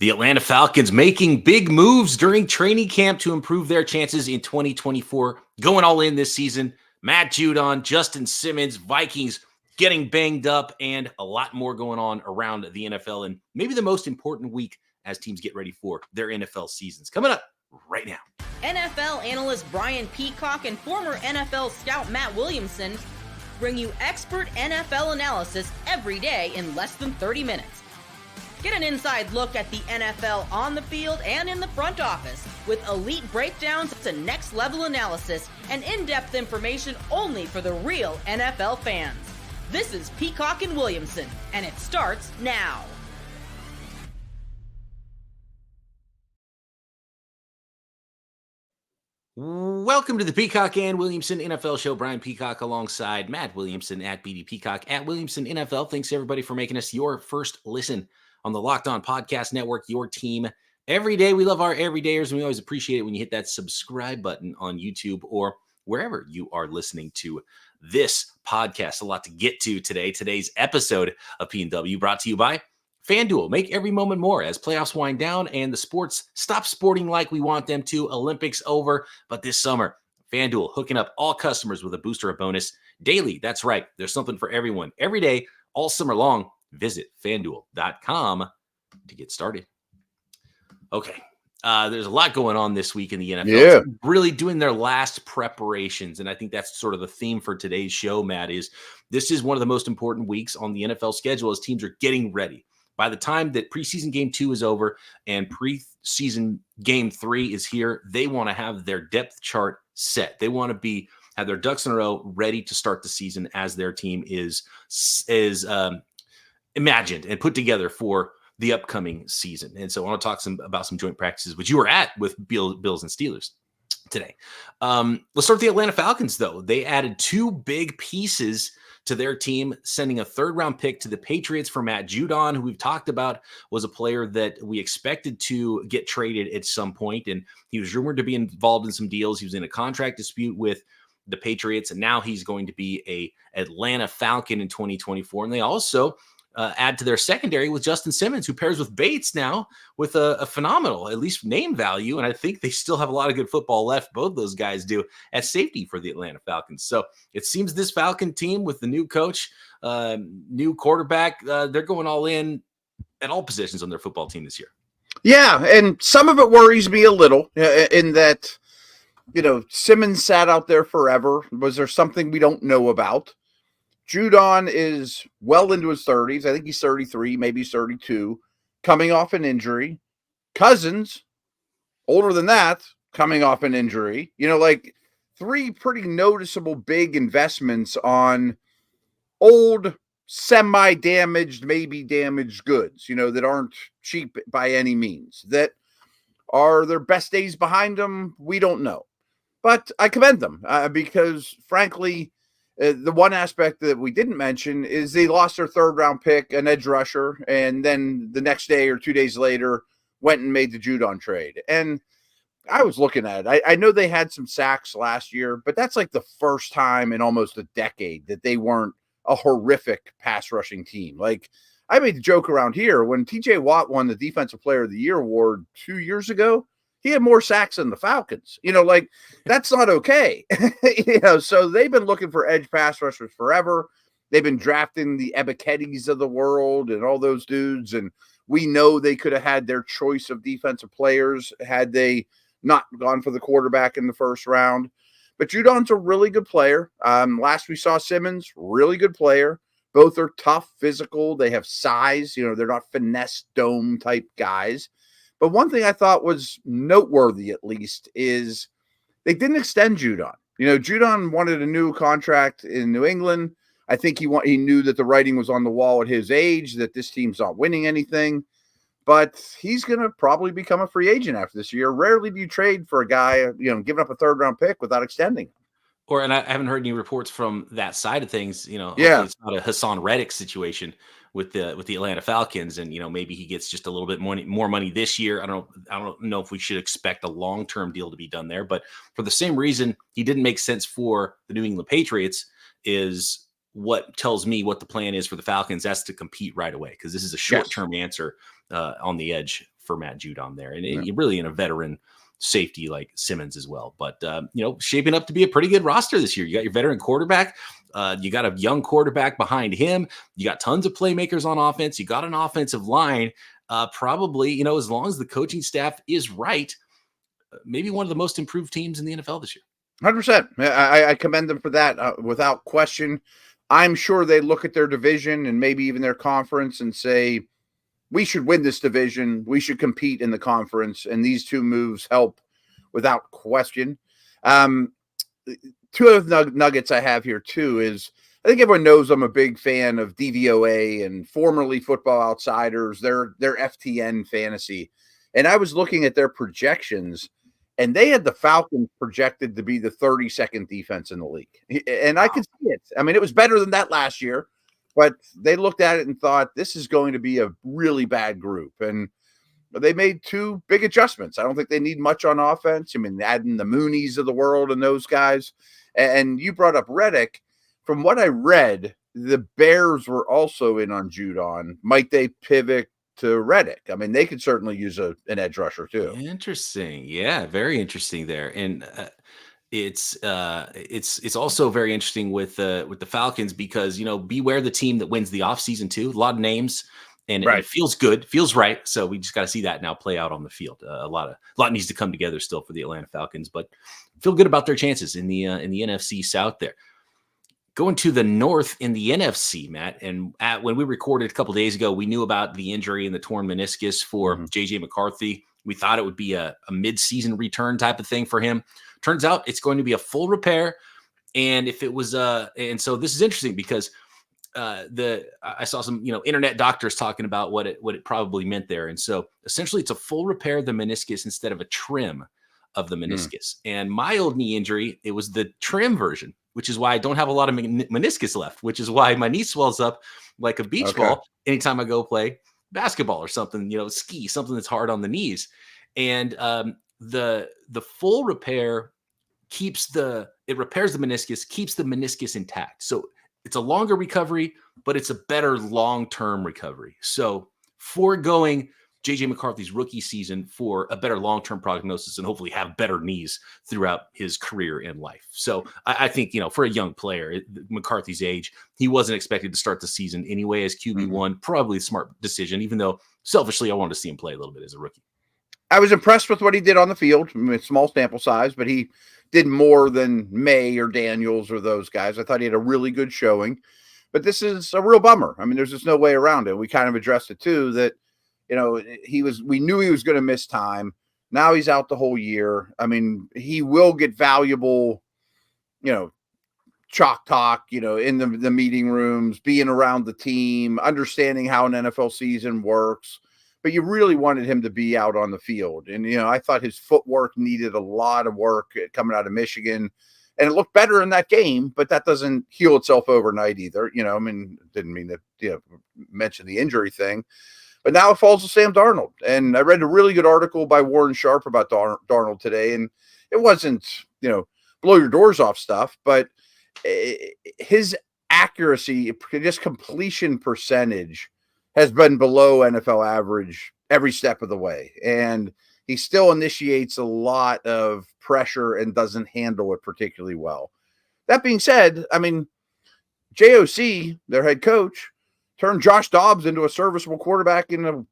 The Atlanta Falcons making big moves during training camp to improve their chances in 2024. Going all in this season. Matt Judon, Justin Simmons, Vikings getting banged up, and a lot more going on around the NFL. And maybe the most important week as teams get ready for their NFL seasons. Coming up right now. NFL analyst Brian Peacock and former NFL scout Matt Williamson bring you expert NFL analysis every day in less than 30 minutes. Get an inside look at the NFL on the field and in the front office with elite breakdowns to next-level analysis and in-depth information only for the real NFL fans. This is Peacock and Williamson, and it starts now. Welcome to the Peacock and Williamson NFL Show. Brian Peacock alongside Matt Williamson at BD Peacock at Williamson NFL. Thanks everybody for making us your first listen on the Locked On Podcast Network, your team every day. We love our everydayers, and we always appreciate it when you hit that subscribe button on YouTube or wherever you are listening to this podcast. A lot to get to today. Today's episode of P&W brought to you by FanDuel. Make every moment more as playoffs wind down and the sports stop sporting like we want them to. Olympics over, but this summer, FanDuel hooking up all customers with a booster of bonus daily. That's right. There's something for everyone every day, all summer long. Visit FanDuel.com to get started. Okay. There's a lot going on this week in the NFL. Yeah. Really doing their last preparations. And I think that's sort of the theme for today's show, Matt, is this is one of the most important weeks on the NFL schedule as teams are getting ready. By the time that preseason game 2 is over and preseason game 3 is here, they want to have their depth chart set. They want to have their ducks in a row ready to start the season as their team is imagined and put together for the upcoming season. And so I want to talk about some joint practices, which you were at with Bills and Steelers today. Let's start with the Atlanta Falcons, though. They added 2 big pieces to their team, sending a 3rd-round pick to the Patriots for Matt Judon, who we've talked about was a player that we expected to get traded at some point, and he was rumored to be involved in some deals. He was in a contract dispute with the Patriots, and now he's going to be a Atlanta Falcon in 2024. And they also add to their secondary with Justin Simmons, who pairs with Bates now with a phenomenal, at least name value. And I think they still have a lot of good football left. Both those guys do at safety for the Atlanta Falcons. So it seems this Falcon team with the new coach, new quarterback, they're going all in at all positions on their football team this year. Yeah. And some of it worries me a little in that, Simmons sat out there forever. Was there something we don't know about? Judon is well into his 30s. I think he's 33, maybe he's 32, coming off an injury. Cousins, older than that, coming off an injury. 3 pretty noticeable big investments on old, semi-damaged, maybe damaged goods, that aren't cheap by any means. That are their best days behind them? We don't know. But I commend them because, frankly, the one aspect that we didn't mention is they lost their 3rd-round pick, an edge rusher, and then the next day or 2 days later went and made the Judon trade. And I was looking at it. I know they had some sacks last year, but that's like the first time in almost a decade that they weren't a horrific pass-rushing team. Like, I made the joke around here when TJ Watt won the Defensive Player of the Year award 2 years ago. He had more sacks than the Falcons. That's not okay. So they've been looking for edge pass rushers forever. They've been drafting the Ebikettis of the world and all those dudes. And we know they could have had their choice of defensive players had they not gone for the quarterback in the 1st round. But Judon's a really good player. Last we saw Simmons, really good player. Both are tough, physical. They have size. They're not finesse dome type guys. But one thing I thought was noteworthy, at least, is they didn't extend Judon. Judon wanted a new contract in New England. I think he knew that the writing was on the wall at his age, that this team's not winning anything. But he's going to probably become a free agent after this year. Rarely do you trade for a guy, giving up a 3rd-round pick without extending him. And I haven't heard any reports from that side of things. Yeah. It's not a Hassan Reddick situation with the Atlanta Falcons, and maybe he gets just a little bit more money this year. I don't know if we should expect a long-term deal to be done there, but for the same reason he didn't make sense for the New England Patriots is what tells me what the plan is for the Falcons. That's to compete right away, because this is a short-term answer on the edge for Matt Judon there, and you're really in a veteran safety like Simmons as well. But shaping up to be a pretty good roster this year. You got your veteran quarterback, you got a young quarterback behind him, you got tons of playmakers on offense, you got an offensive line. Probably, as long as the coaching staff is right, maybe one of the most improved teams in the NFL this year. 100%. I commend them for that without question. I'm sure they look at their division and maybe even their conference and say, we should win this division. We should compete in the conference. And these two moves help without question. Two other nuggets I have here too is I think everyone knows I'm a big fan of DVOA and formerly Football Outsiders, their FTN fantasy. And I was looking at their projections, and they had the Falcons projected to be the 32nd defense in the league. And I could see it. I mean, it was better than that last year, but they looked at it and thought this is going to be a really bad group. And they made two big adjustments. I don't think they need much on offense. I mean, adding the Moonies of the world and those guys. And you brought up Reddick. From what I read, the Bears were also in on Judon. Might they pivot to Reddick? I mean, they could certainly use an edge rusher too. Interesting. Yeah, very interesting there. And it's also very interesting with the Falcons because, beware the team that wins the offseason too. A lot of names and it feels good, feels right. So we just got to see that now play out on the field. A lot needs to come together still for the Atlanta Falcons, but feel good about their chances in the NFC South there. Going to the North in the NFC, Matt, and when we recorded a couple days ago, we knew about the injury and the torn meniscus for JJ McCarthy. We thought it would be a mid-season return type of thing for him. Turns out it's going to be a full repair. And if it was, and so this is interesting because I saw some, internet doctors talking about what it probably meant there. And so essentially it's a full repair of the meniscus instead of a trim of the meniscus. And my old knee injury, it was the trim version, which is why I don't have a lot of meniscus left, which is why my knee swells up like a beach ball anytime I go play basketball or something, ski, something that's hard on the knees. And the full repair it repairs the meniscus, keeps the meniscus intact. So it's a longer recovery, but it's a better long-term recovery. So foregoing JJ McCarthy's rookie season for a better long-term prognosis and hopefully have better knees throughout his career and life. So I think, for a young player, McCarthy's age, he wasn't expected to start the season anyway as QB1, probably a smart decision, even though selfishly I wanted to see him play a little bit as a rookie. I was impressed with what he did on the field. I mean, small sample size, but he did more than May or Daniels or those guys. I thought he had a really good showing, but this is a real bummer. I mean, there's just no way around it. We kind of addressed it too, that, we knew he was going to miss time. Now he's out the whole year. I mean, he will get valuable, chalk talk, in the meeting rooms, being around the team, understanding how an NFL season works. But you really wanted him to be out on the field. And, I thought his footwork needed a lot of work coming out of Michigan. And it looked better in that game, but that doesn't heal itself overnight either. Didn't mean to mention the injury thing. But now it falls to Sam Darnold. And I read a really good article by Warren Sharp about Darnold today. And it wasn't, blow your doors off stuff, but his accuracy, just completion percentage, has been below NFL average every step of the way. And he still initiates a lot of pressure and doesn't handle it particularly well. That being said, I mean, JOC, their head coach, turned Josh Dobbs into a serviceable quarterback in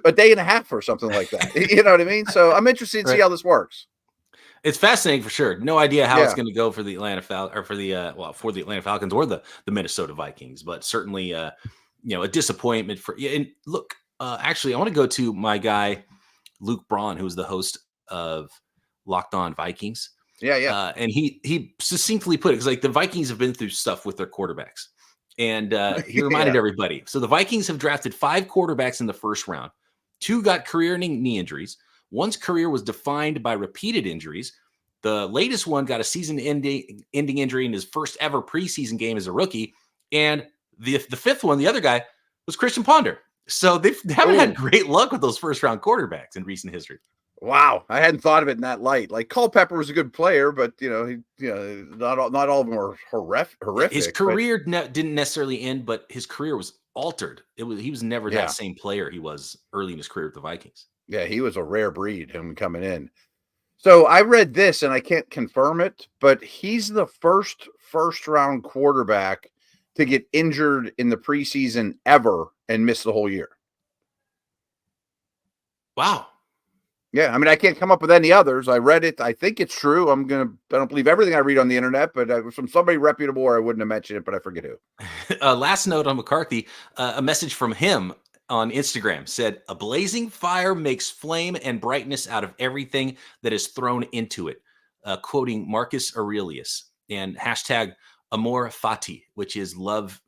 a day and a half or something like that. You know what I mean? So I'm interested to see how this works. It's fascinating for sure. No idea how it's going to go for the Atlanta for the Atlanta Falcons or the Minnesota Vikings, but certainly a disappointment for you. And look, actually, I want to go to my guy Luke Braun, who's the host of Locked On Vikings. Yeah. And he succinctly put it, because the Vikings have been through stuff with their quarterbacks, and he reminded everybody. So the Vikings have drafted 5 quarterbacks in the first round. 2 got career-ending knee injuries. One's career was defined by repeated injuries. The latest one got a season-ending injury in his first ever preseason game as a rookie. And the fifth one, the other guy, was Christian Ponder. So they haven't had great luck with those first-round quarterbacks in recent history. Wow, I hadn't thought of it in that light. Like Culpepper was a good player, but not all of them were horrific. His career didn't necessarily end, but his career was altered. He was never that same player he was early in his career with the Vikings. Yeah, he was a rare breed, him coming in. So I read this, and I can't confirm it, but he's the first round quarterback to get injured in the preseason ever and miss the whole year. Wow. Yeah, I mean, I can't come up with any others. I read it. I think it's true. I don't believe everything I read on the internet, but it was from somebody reputable, or I wouldn't have mentioned it, but I forget who. Last note on McCarthy, a message from him on Instagram said, "A blazing fire makes flame and brightness out of everything that is thrown into it," quoting Marcus Aurelius, and hashtag Amor Fati, which is love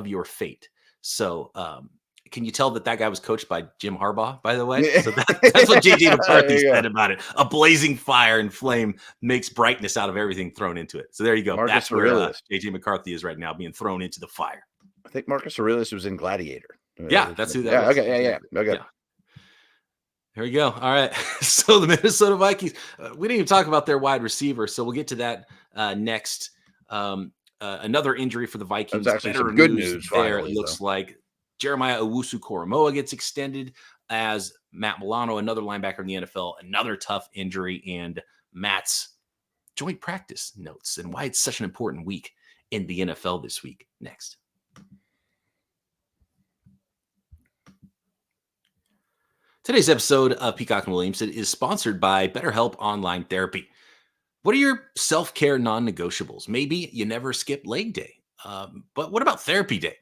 your fate. So can you tell that guy was coached by Jim Harbaugh, by the way? So that's what JJ McCarthy said about it. A blazing fire and flame makes brightness out of everything thrown into it. So there you go. Marcus That's where Aurelius. JJ McCarthy is right now, being thrown into the fire. I think Marcus Aurelius was in Gladiator. Yeah, that's who that was. Okay, yeah. Okay. Yeah. There we go. All right. So the Minnesota Vikings, we didn't even talk about their wide receiver, so we'll get to that next. Another injury for the Vikings. That's actually Better some good news there. finally, It looks like Jeremiah Owusu-Koramoah gets extended as Matt Milano, another linebacker in the NFL, another tough injury, and Matt's joint practice notes and why it's such an important week in the NFL this week. Next. Today's episode of Peacock and Williamson is sponsored by BetterHelp Online Therapy. What are your self-care non-negotiables? Maybe you never skip leg day, but what about therapy day?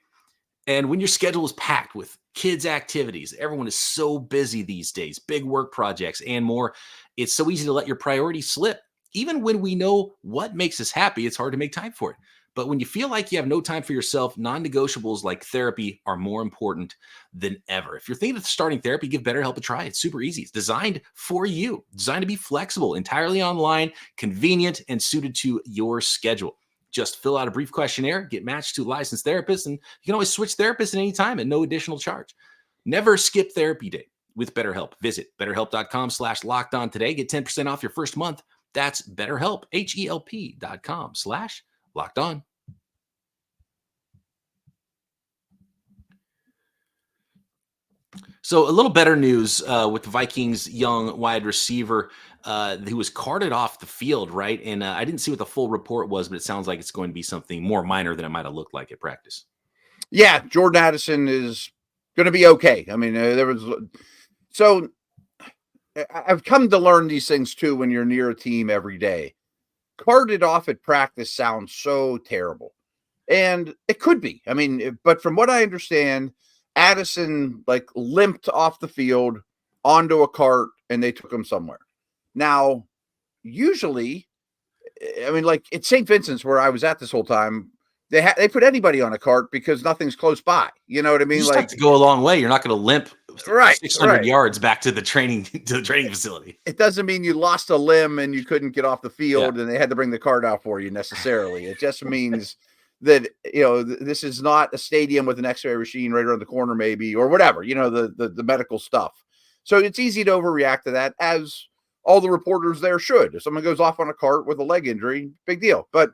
And when your schedule is packed with kids' activities, everyone is so busy these days, big work projects and more, it's so easy to let your priorities slip. Even when we know what makes us happy, it's hard to make time for it. But when you feel like you have no time for yourself, non-negotiables like therapy are more important than ever. If you're thinking of starting therapy, give BetterHelp a try. It's super easy. It's designed for you, designed to be flexible, entirely online, convenient, and suited to your schedule. Just fill out a brief questionnaire, get matched to a licensed therapist, and you can always switch therapists at any time at no additional charge. Never skip therapy day with BetterHelp. Visit BetterHelp.com/lockedon today. Get 10% off your first month. That's BetterHelp, HELP.com/lockedon. So a little better news with the Vikings' young wide receiver who was carted off the field, right? And I didn't see what the full report was, but it sounds like it's going to be something more minor than it might have looked like at practice. Yeah, Jordan Addison is going to be okay. I mean, so I've come to learn these things too when you're near a team every day. Carted off at practice sounds so terrible. And it could be. I mean, but from what I understand, Addison like limped off the field onto a cart and they took him somewhere. Now, usually, I mean, like at St. Vincent's where I was at this whole time, they put anybody on a cart because nothing's close by. You know what I mean? You like have to go a long way. You're not going to limp 600 yards back to the training facility. It doesn't mean you lost a limb and you couldn't get off the field and they had to bring the cart out for you necessarily. It just means that, you know, this is not a stadium with an X-ray machine right around the corner, maybe, or whatever, you know, the medical stuff. So it's easy to overreact to that, as all the reporters there should. If someone goes off on a cart with a leg injury, big deal. But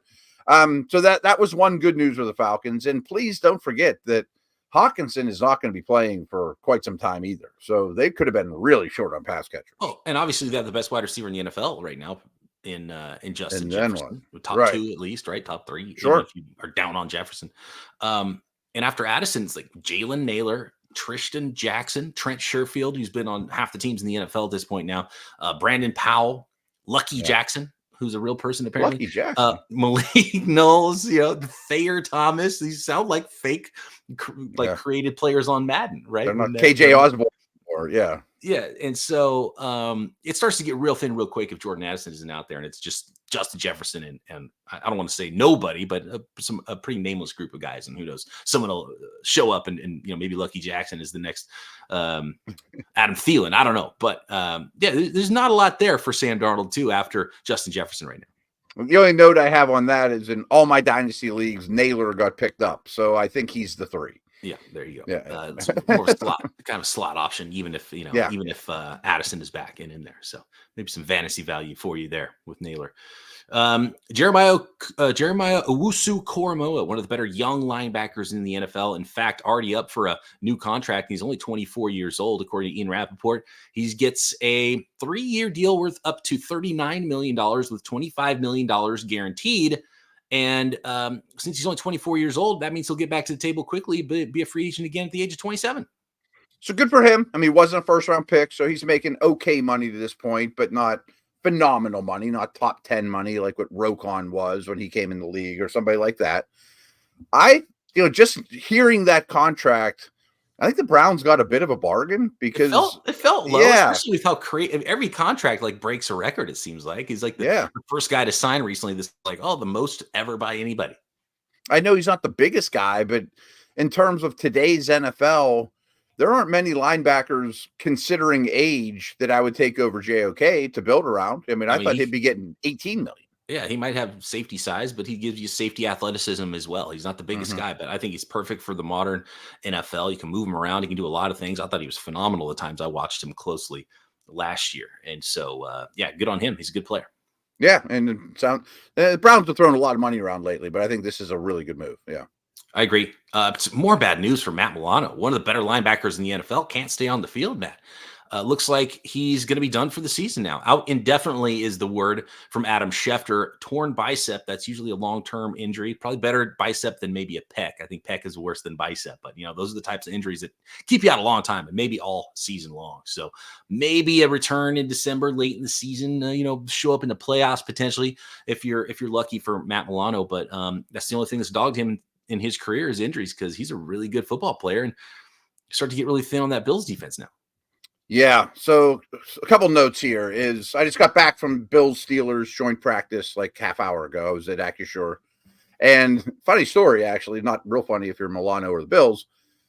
so that was one good news for the Falcons. And please don't forget that Hawkinson is not going to be playing for quite some time either. So they could have been really short on pass catchers. Oh, and obviously they have the best wide receiver in the NFL right now in Justin Jefferson. Top two at least, right? Top three. Sure. If you are down on Jefferson. And after Addison's like Jalen Naylor, Tristan Jackson, Trent Sherfield, who's been on half the teams in the NFL at this point now, Brandon Powell, Lucky Jackson, who's a real person apparently. Lucky Jackson. Malik Knowles, you know, Thayer Thomas. These sound like fake, created players on Madden, right? They're not KJ Osborne or Yeah, and so it starts to get real thin real quick if Jordan Addison isn't out there, and it's just Justin Jefferson and I don't want to say nobody, but a pretty nameless group of guys, and who knows, someone will show up and you know, maybe Lucky Jackson is the next Adam Thielen. I don't know, but there's not a lot there for Sam Darnold too after Justin Jefferson right now. The only note I have on that is in all my dynasty leagues, Naylor got picked up, so I think he's the 3. Yeah, there you go. Yeah, it's more kind of a slot option, even if even if Addison is back and in there. So maybe some fantasy value for you there with Naylor. Jeremiah Owusu-Koramoah, one of the better young linebackers in the NFL. In fact, already up for a new contract. He's only 24 years old, according to Ian Rappaport. He gets a 3-year deal worth up to $39 million with $25 million guaranteed. And since he's only 24 years old, that means he'll get back to the table quickly, but be a free agent again at the age of 27. So good for him. I mean, he wasn't a first-round pick, so he's making okay money to this point, but not phenomenal money, not top 10 money like what Roquan was when he came in the league or somebody like that. Just hearing that contract, I think the Browns got a bit of a bargain because it felt low, especially with how creative every contract like breaks a record. It seems like he's like the first guy to sign recently. This the most ever by anybody. I know he's not the biggest guy, but in terms of today's NFL, there aren't many linebackers considering age that I would take over JOK to build around. I mean, I thought he'd be getting 18 million. Yeah, he might have safety size, but he gives you safety athleticism as well. He's not the biggest guy, but I think he's perfect for the modern NFL. You can move him around. He can do a lot of things. I thought he was phenomenal the times I watched him closely last year. And so, good on him. He's a good player. Yeah, and the Browns have thrown a lot of money around lately, but I think this is a really good move. Yeah. I agree. It's more bad news for Matt Milano. One of the better linebackers in the NFL can't stay on the field, Matt. Looks like he's going to be done for the season now. Out indefinitely is the word from Adam Schefter. Torn bicep. That's usually a long-term injury. Probably better bicep than maybe a pec. I think pec is worse than bicep. But, those are the types of injuries that keep you out a long time and maybe all season long. So maybe a return in December, late in the season, show up in the playoffs potentially if you're lucky for Matt Milano. But that's the only thing that's dogged him in his career is injuries because he's a really good football player and start to get really thin on that Bills defense now. Yeah. So a couple notes here is I just got back from Bills Steelers joint practice like half hour ago. I was at AccuSure. And funny story, actually, not real funny if you're Milano or the Bills.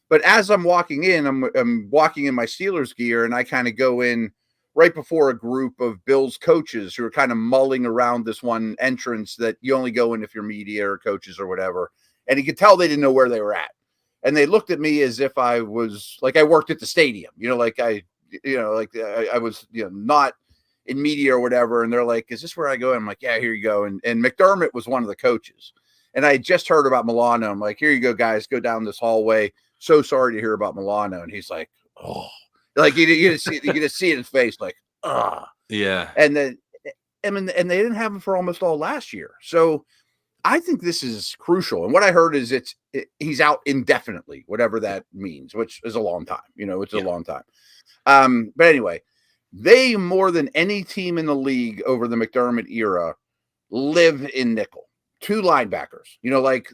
But as I'm walking in, I'm walking in my Steelers gear and I kind of go in right before a group of Bills coaches who are kind of mulling around this one entrance that you only go in if you're media or coaches or whatever. And you could tell they didn't know where they were at. And they looked at me as if I was like I worked at the stadium, I was, not in media or whatever. And they're like, is this where I go? And I'm like, yeah, here you go. And McDermott was one of the coaches. And I just heard about Milano. I'm like, here you go, guys, go down this hallway. So sorry to hear about Milano. And he's like, oh, like you just see in his face, like, yeah. And then, and they didn't have him for almost all last year. So I think this is crucial. And what I heard is he's out indefinitely, whatever that means, which is a long time. It's a long time. But anyway, they more than any team in the league over the McDermott era live in nickel. 2 linebackers.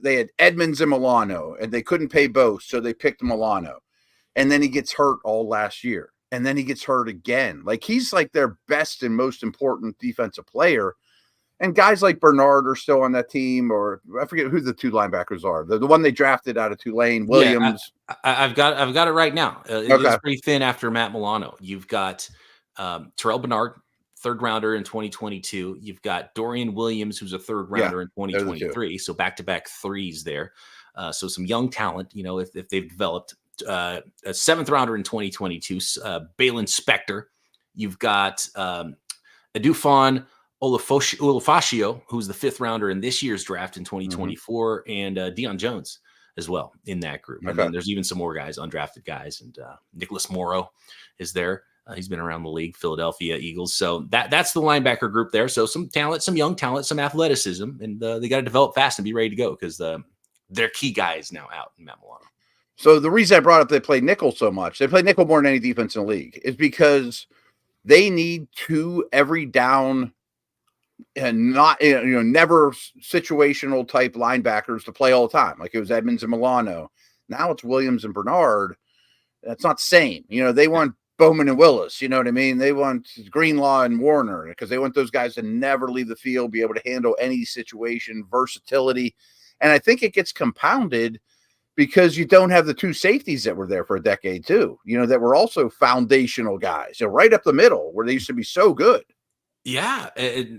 They had Edmonds and Milano, and they couldn't pay both, so they picked Milano. And then he gets hurt all last year. And then he gets hurt again. He's like their best and most important defensive player. And guys like Bernard are still on that team, or I forget who the 2 linebackers are. The one they drafted out of Tulane, Williams. Yeah, I've got it right now. It's pretty thin after Matt Milano. You've got Terrell Bernard, 3rd rounder in 2022. You've got Dorian Williams, who's a 3rd rounder in 2023. So back-to-back threes there. So some young talent, if they've developed. A 7th rounder in 2022, Balin Spector. You've got Adufon Olufascio, who's the 5th rounder in this year's draft in 2024, and Deion Jones as well in that group. And then there's even some more guys, undrafted guys, and Nicholas Morrow is there. He's been around the league, Philadelphia Eagles. So that's the linebacker group there. So some talent, some young talent, some athleticism, and they got to develop fast and be ready to go because their key guy is now out in Matt Milano. So the reason I brought up they play nickel so much, they play nickel more than any defense in the league, is because they need 2 every down and not, never situational type linebackers to play all the time. Like it was Edmonds and Milano. Now it's Williams and Bernard. That's not the same. They want Bowman and Willis. You know what I mean? They want Greenlaw and Warner because they want those guys to never leave the field, be able to handle any situation, versatility. And I think it gets compounded because you don't have the 2 safeties that were there for a decade too, that were also foundational guys, right up the middle where they used to be so good. Yeah,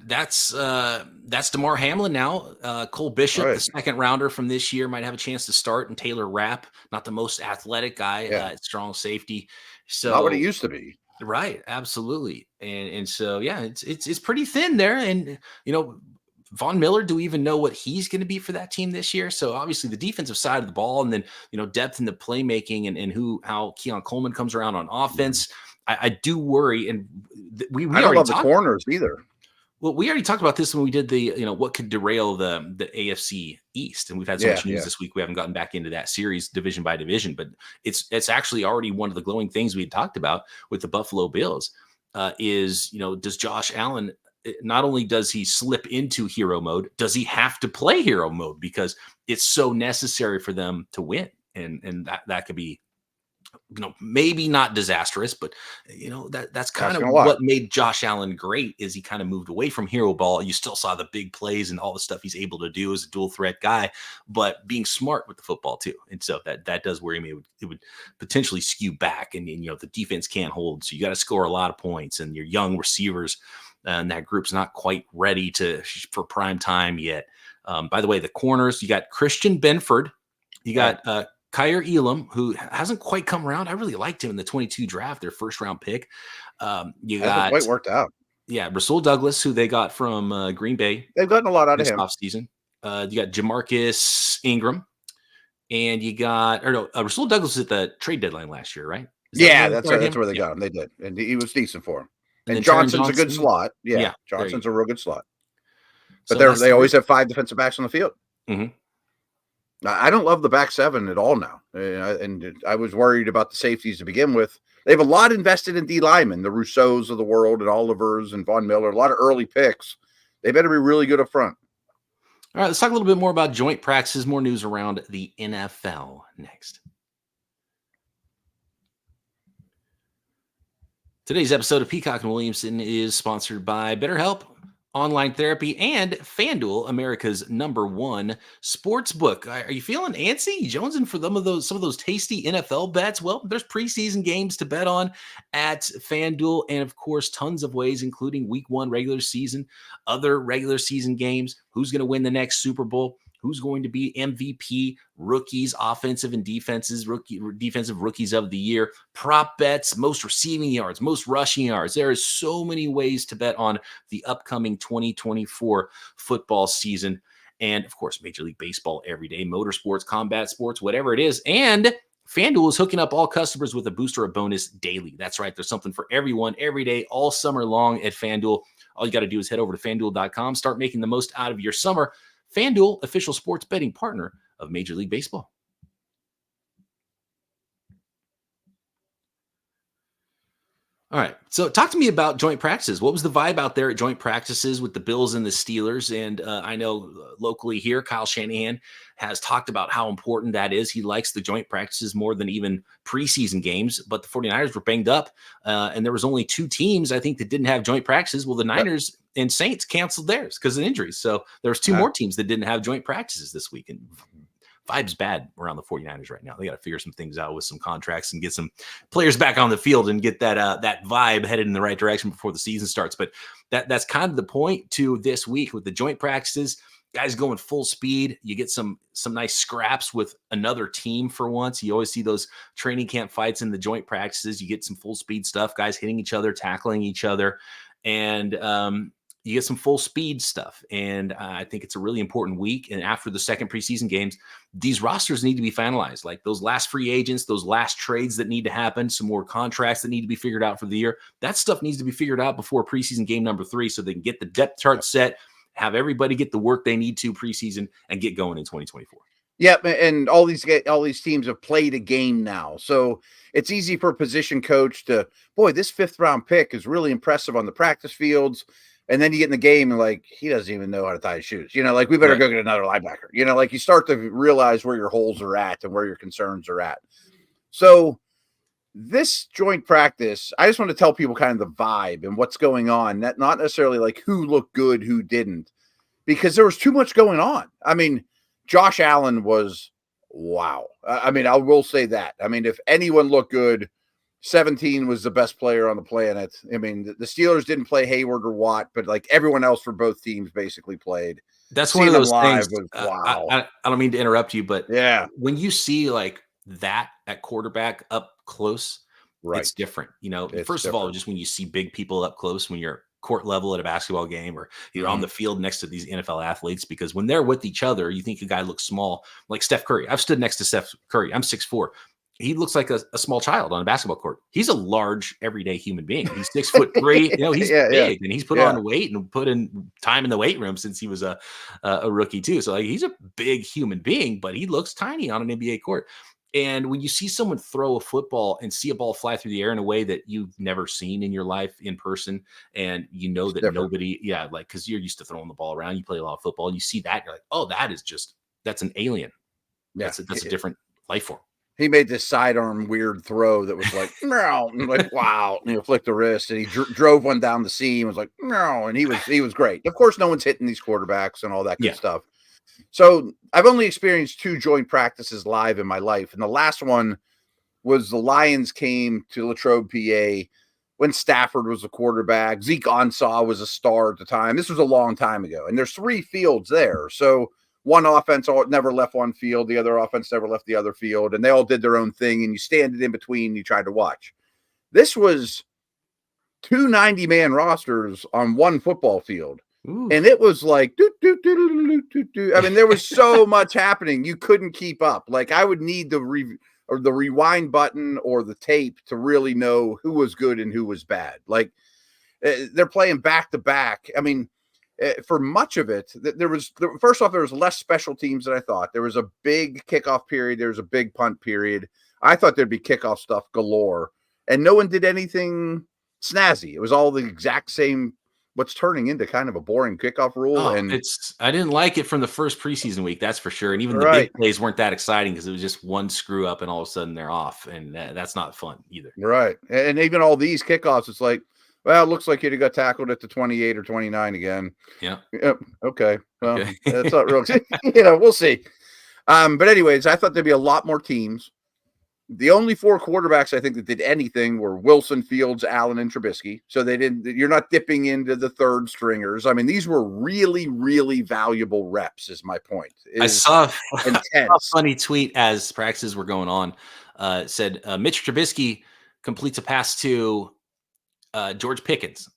that's DeMar Hamlin now. Cole Bishop, the 2nd rounder from this year, might have a chance to start, and Taylor Rapp, not the most athletic guy, strong safety. So not what it used to be. Right, absolutely, and so it's pretty thin there, and Von Miller, do we even know what he's going to be for that team this year? So obviously the defensive side of the ball, and then, depth in the playmaking and how Keon Coleman comes around on offense. I do worry. And we I don't already love the talked corners either. Well, we already talked about this when we did the, what could derail the AFC East. And we've had so much news this week. We haven't gotten back into that series division by division, but it's actually already one of the glowing things we had talked about with the Buffalo Bills is, does Josh Allen, not only does he slip into hero mode, does he have to play hero mode because it's so necessary for them to win? And that could be, maybe not disastrous, but that's kind of what made Josh Allen great is he kind of moved away from hero ball. You still saw the big plays and all the stuff he's able to do as a dual threat guy, but being smart with the football too. And so that does worry me. It would potentially skew back, and the defense can't hold. So you got to score a lot of points, and your young receivers and that group's not quite ready for prime time yet. By the way, the corners, you got Christian Benford, you got Kyer Elam, who hasn't quite come around. I really liked him in the 22 draft, their first round pick. You got quite worked out. Yeah, Rasul Douglas, who they got from Green Bay. They've gotten a lot out of him offseason. You got Jamarcus Ingram, and you got Rasul Douglas was at the trade deadline last year, right? That's right. That's where they got him. They did, and he was decent for him. And Johnson's a good slot. Yeah, Johnson's a real good slot. But they always have 5 defensive backs on the field. Mm-hmm. I don't love the back 7 at all now. And I was worried about the safeties to begin with. They have a lot invested in D linemen, the Rousseaus of the world and Olivers and Von Miller, a lot of early picks. They better be really good up front. All right, let's talk a little bit more about joint practices, more news around the NFL next. Today's episode of Peacock and Williamson is sponsored by BetterHelp, Online Therapy, and FanDuel, America's #1 sports book. Are you feeling antsy, jonesing for some of those tasty NFL bets? Well, there's preseason games to bet on at FanDuel, and of course, tons of ways, including Week 1 regular season, other regular season games. Who's going to win the next Super Bowl? Who's going to be MVP, rookies, offensive and defensive rookies of the year, prop bets, most receiving yards, most rushing yards. There is so many ways to bet on the upcoming 2024 football season. And of course, Major League Baseball every day, motorsports, combat sports, whatever it is. And FanDuel is hooking up all customers with a boost or a bonus daily. That's right. There's something for everyone every day, all summer long at FanDuel. All you got to do is head over to FanDuel.com, start making the most out of your summer. FanDuel, official sports betting partner of Major League Baseball. All right. So talk to me about joint practices. What was the vibe out there at joint practices with the Bills and the Steelers? And I know locally here, Kyle Shanahan has talked about how important that is. He likes the joint practices more than even preseason games, but the 49ers were banged up. And there was only 2 teams, I think, that didn't have joint practices. Well, the Niners and Saints canceled theirs because of injuries. So there was 2 more teams that didn't have joint practices this week. And vibe's bad around the 49ers right now. They got to figure some things out with some contracts and get some players back on the field and get that vibe headed in the right direction before the season starts. But that's kind of the point to this week with the joint practices. Guys going full speed. You get some nice scraps with another team for once. You always see those training camp fights in the joint practices. You get some full speed stuff, guys hitting each other, tackling each other. And you get some full speed stuff. And I think it's a really important week. And after the second preseason games, these rosters need to be finalized. Like those last free agents, those last trades that need to happen, some more contracts that need to be figured out for the year. That stuff needs to be figured out before preseason game number 3 so they can get the depth chart set, have everybody get the work they need to preseason, and get going in 2024. Yep, and all these teams have played a game now. So it's easy for a position coach to, this 5th round pick is really impressive on the practice fields. And then you get in the game and like, he doesn't even know how to tie his shoes. We better go get another linebacker. You start to realize where your holes are at and where your concerns are at. So this joint practice, I just want to tell people kind of the vibe and what's going on. Not necessarily like who looked good, who didn't, because there was too much going on. I mean, Josh Allen was wow. I will say that. If anyone looked good, 17 was the best player on the planet. The Steelers didn't play Hayward or Watt, but like everyone else for both teams basically played. That's one of those things. Was, wow. I don't mean to interrupt you, but yeah, when you see like that at quarterback up close, it's different. First of all, just when you see big people up close, when you're court level at a basketball game, or you're on the field next to these NFL athletes, because when they're with each other, you think a guy looks small, like Steph Curry. I've stood next to Steph Curry. I'm 6'4". He looks like a small child on a basketball court. He's a large, everyday human being. He's 6'3". He's big, and he's put on weight and put in time in the weight room since he was a rookie too. So like, he's a big human being, but he looks tiny on an NBA court. And when you see someone throw a football and see a ball fly through the air in a way that you've never seen in your life in person, and you know that nobody, because you're used to throwing the ball around, you play a lot of football, and you see that, you're like, oh, that's an alien. That's a different life form. He made this sidearm weird throw that was like, no, like, wow. And he flicked the wrist, and he drove one down the seam. Was like, no, and he was great. Of course, no one's hitting these quarterbacks and all that good stuff. So I've only experienced 2 joint practices live in my life, and the last one was the Lions came to Latrobe, PA, when Stafford was the quarterback. Zeke Ansah was a star at the time. This was a long time ago, and there's 3 fields there, so. One offense never left one field. The other offense never left the other field. And they all did their own thing. And you stand it in between and you try to watch. This was 2 90-man rosters on one football field. Ooh. And it was like, I mean, there was so much happening. You couldn't keep up. Like, I would need the rewind button or the tape to really know who was good and who was bad. Like, they're playing back to back. I mean, for much of it, first off, there was less special teams than I thought. There was a big kickoff period. There was a big punt period. I thought there'd be kickoff stuff galore, and no one did anything snazzy. It was all the exact same, what's turning into kind of a boring kickoff rule. I didn't like it from the first preseason week, that's for sure. And even the big plays weren't that exciting because it was just one screw up and all of a sudden they're off, and that's not fun either. Right. And even all these kickoffs, it's like, well, it looks like you'd have got tackled at the 28 or 29 again. Yeah. Okay. Well, that's not real. We'll see. But anyways, I thought there'd be a lot more teams. The only 4 quarterbacks I think that did anything were Wilson, Fields, Allen, and Trubisky. So you're not dipping into the third stringers. I mean, these were really, really valuable reps, is my point. I saw a funny tweet as practices were going on. It said, Mitch Trubisky completes a pass to George Pickens.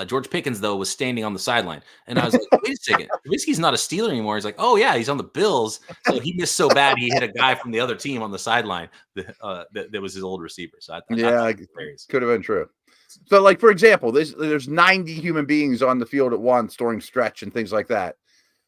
George Pickens, though, was standing on the sideline. And I was like, wait a second. Trubisky's not a Steeler anymore. He's like, oh, yeah, he's on the Bills. So he missed so bad he hit a guy from the other team on the sideline that was his old receiver. So I thought could have been true. So, like, for example, there's 90 human beings on the field at once during stretch and things like that.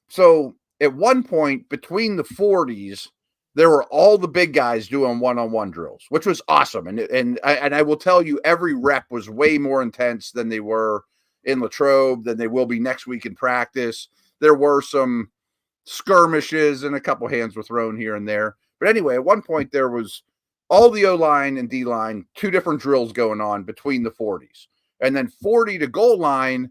So at one point, between the 40s, there were all the big guys doing one-on-one drills, which was awesome. And I will tell you, every rep was way more intense than they were in Latrobe, than they will be next week in practice. There were some skirmishes and a couple hands were thrown here and there. But anyway, at one point there was all the O-line and D-line, 2 different drills going on between the 40s. And then 40 to goal line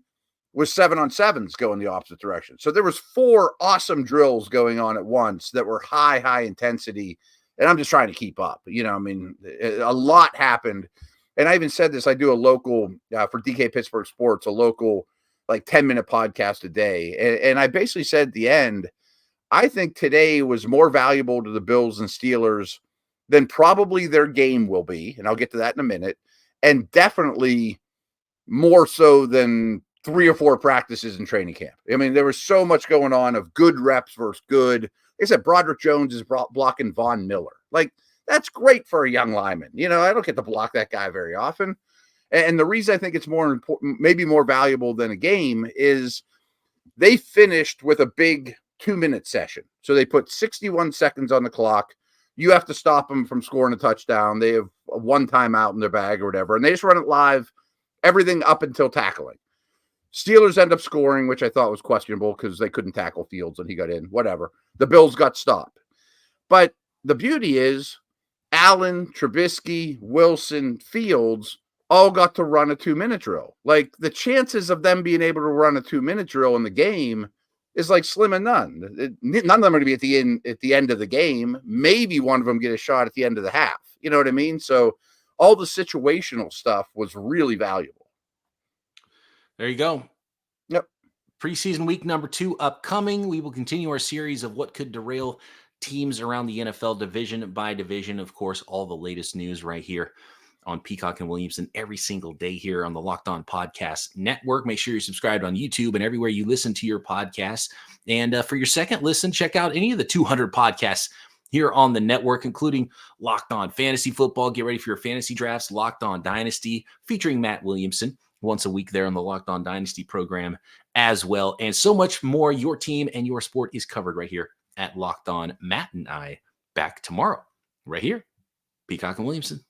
was 7-on-7s going the opposite direction. So there was 4 awesome drills going on at once that were high intensity. And I'm just trying to keep up. I mean, a lot happened. And I even said this, I do a local, for DK Pittsburgh Sports, a local like 10-minute podcast a day. And I basically said at the end, I think today was more valuable to the Bills and Steelers than probably their game will be. And I'll get to that in a minute. And definitely more so than 3 or 4 practices in training camp. I mean, there was so much going on of good reps versus good. Like I said, Broderick Jones is blocking Von Miller. Like, that's great for a young lineman. I don't get to block that guy very often. And the reason I think it's more important, maybe more valuable than a game, is they finished with a big 2-minute session. So they put 61 seconds on the clock. You have to stop them from scoring a touchdown. They have a 1 timeout in their bag or whatever. And they just run it live, everything up until tackling. Steelers end up scoring, which I thought was questionable because they couldn't tackle Fields and he got in. Whatever. The Bills got stopped. But the beauty is Allen, Trubisky, Wilson, Fields all got to run a 2-minute drill. Like, the chances of them being able to run a 2-minute drill in the game is like slim and none. None of them are going to be at the end of the game. Maybe one of them get a shot at the end of the half. You know what I mean? So all the situational stuff was really valuable. There you go. Yep. Preseason week number 2 upcoming. We will continue our series of what could derail teams around the NFL division by division. Of course, all the latest news right here on Peacock and Williamson every single day here on the Locked On Podcast Network. Make sure you're subscribed on YouTube and everywhere you listen to your podcasts. And for your second listen, check out any of the 200 podcasts here on the network, including Locked On Fantasy Football. Get ready for your fantasy drafts. Locked On Dynasty, featuring Matt Williamson once a week there on the Locked On Dynasty program as well. And so much more. Your team and your sport is covered right here at Locked On. Matt and I back tomorrow right here. Peacock and Williamson.